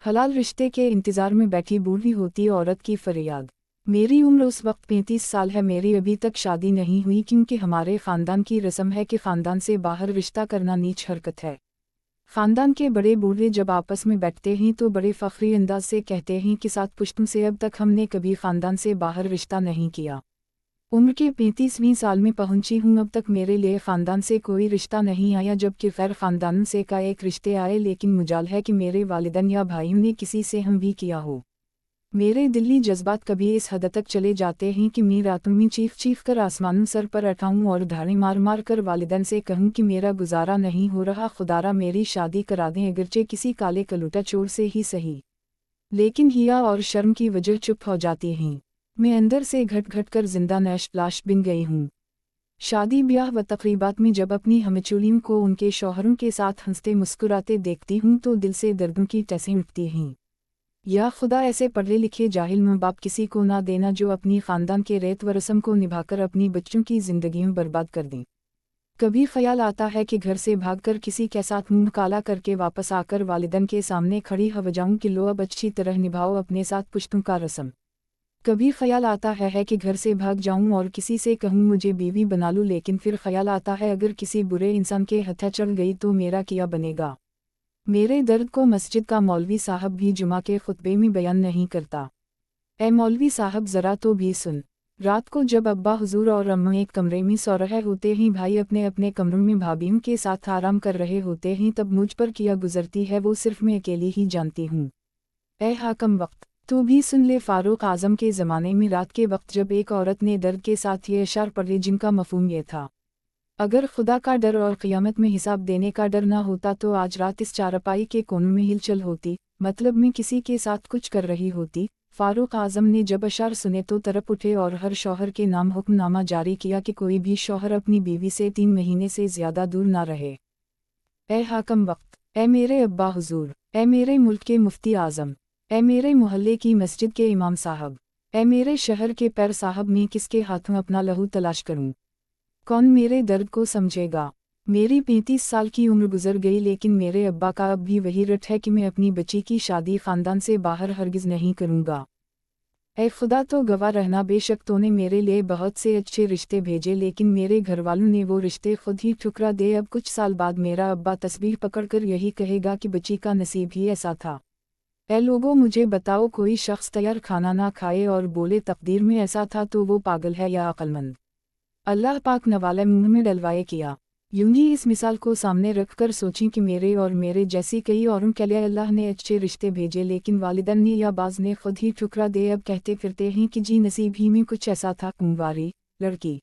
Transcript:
حلال رشتے کے انتظار میں بیٹھی بوڑھی ہوتی عورت کی فریاد۔ میری عمر اس وقت 35 سال ہے، میری ابھی تک شادی نہیں ہوئی کیونکہ ہمارے خاندان کی رسم ہے کہ خاندان سے باہر رشتہ کرنا نیچ حرکت ہے۔ خاندان کے بڑے بوڑھے جب آپس میں بیٹھتے ہیں تو بڑے فخری انداز سے کہتے ہیں کہ 7 پشتوں سے اب تک ہم نے کبھی خاندان سے باہر رشتہ نہیں کیا۔ عمر کے 35ویں سال میں پہنچی ہوں، اب تک میرے لیے خاندان سے کوئی رشتہ نہیں آیا، جبکہ غیر خاندان سے کا ایک رشتے آئے، لیکن مجال ہے کہ میرے والدین یا بھائیوں نے کسی سے ہم بھی کیا ہو۔ میرے دلی جذبات کبھی اس حد تک چلے جاتے ہیں کہ میں راتوں میں چیخ کر آسمانوں سر پر اٹھاؤں اور دھاڑیں مار کر والدین سے کہوں کہ میرا گزارا نہیں ہو رہا، خدارا میری شادی کرا دیں، اگرچہ کسی کالے کلوٹا چور سے ہی صحیح۔ لیکن حیا اور شرم کی وجہ چپ ہو جاتی ہیں، میں اندر سے گھٹ کر زندہ لاش بن گئی ہوں۔ شادی بیاہ و تقریبات میں جب اپنی ہمچولیوں کو ان کے شوہروں کے ساتھ ہنستے مسکراتے دیکھتی ہوں تو دل سے دردوں کی ٹیسیں اٹھتی ہیں۔ یا خدا، ایسے پڑھے لکھے جاہل ماں باپ کسی کو نہ دینا جو اپنی خاندان کے ریت و رسم کو نبھا کر اپنی بچوں کی زندگیوں برباد کر دیں۔ کبھی خیال آتا ہے کہ گھر سے بھاگ کر کسی کے ساتھ منہ کالا کر کے واپس آ کر والدین کے سامنے کھڑی ہو جاؤں کہ لو اب اچھی طرح نبھاؤ اپنے ساتھ پشتوں کا رسم۔ کبھی خیال آتا ہے کہ گھر سے بھاگ جاؤں اور کسی سے کہوں مجھے بیوی بنا لو، لیکن پھر خیال آتا ہے اگر کسی برے انسان کے ہتھے چڑھ گئی تو میرا کیا بنے گا۔ میرے درد کو مسجد کا مولوی صاحب بھی جمعہ کے خطبے میں بیان نہیں کرتا۔ اے مولوی صاحب، ذرا تو بھی سن۔ رات کو جب ابا حضور اور اماں ایک کمرے میں سو رہے ہوتے ہیں، بھائی اپنے اپنے کمروں میں بھابھیوں کے ساتھ آرام کر رہے ہوتے ہیں، تب مجھ پر کیا گزرتی ہے وہ صرف میں اکیلی ہی جانتی ہوں۔ اے حاکم وقت، تو بھی سن لے۔ فاروق اعظم کے زمانے میں رات کے وقت جب ایک عورت نے درد کے ساتھ یہ اشعار پڑھے جن کا مفہوم یہ تھا: اگر خدا کا ڈر اور قیامت میں حساب دینے کا ڈر نہ ہوتا تو آج رات اس چارپائی کے کونوں میں ہلچل ہوتی، مطلب میں کسی کے ساتھ کچھ کر رہی ہوتی۔ فاروق اعظم نے جب اشعار سنے تو تڑپ اٹھے اور ہر شوہر کے نام حکم نامہ جاری کیا کہ کوئی بھی شوہر اپنی بیوی سے 3 مہینے سے زیادہ دور نہ رہے۔ اے حاکم وقت، اے میرے ابا حضور، اے میرے ملک کے مفتی اعظم، اے میرے محلے کی مسجد کے امام صاحب، اے میرے شہر کے پیر صاحب، میں کس کے ہاتھوں اپنا لہو تلاش کروں؟ کون میرے درد کو سمجھے گا؟ میری 35 سال کی عمر گزر گئی، لیکن میرے ابا کا اب بھی وہی رٹ ہے کہ میں اپنی بچی کی شادی خاندان سے باہر ہرگز نہیں کروں گا۔ اے خدا تو گواہ رہنا، بے شک تو نے میرے لیے بہت سے اچھے رشتے بھیجے، لیکن میرے گھر والوں نے وہ رشتے خود ہی ٹھکرا دے۔ اب کچھ سال بعد میرا ابا تسبیح پکڑ کر یہی کہے گا کہ بچی کا نصیب ہی ایسا تھا۔ اے لوگوں، مجھے بتاؤ، کوئی شخص تیار کھانا نہ کھائے اور بولے تقدیر میں ایسا تھا تو وہ پاگل ہے یا عقل مند؟ اللہ پاک نوالے منہ میں ڈلوائے کیا۔ یوں ہی اس مثال کو سامنے رکھ کر سوچیں کہ میرے اور میرے جیسی کئی اوروں کے لیے اللہ نے اچھے رشتے بھیجے، لیکن والدین نے یا بعض نے خود ہی ٹھکرا دے۔ اب کہتے پھرتے ہیں کہ جی نصیب ہی میں کچھ ایسا تھا، کنواری لڑکی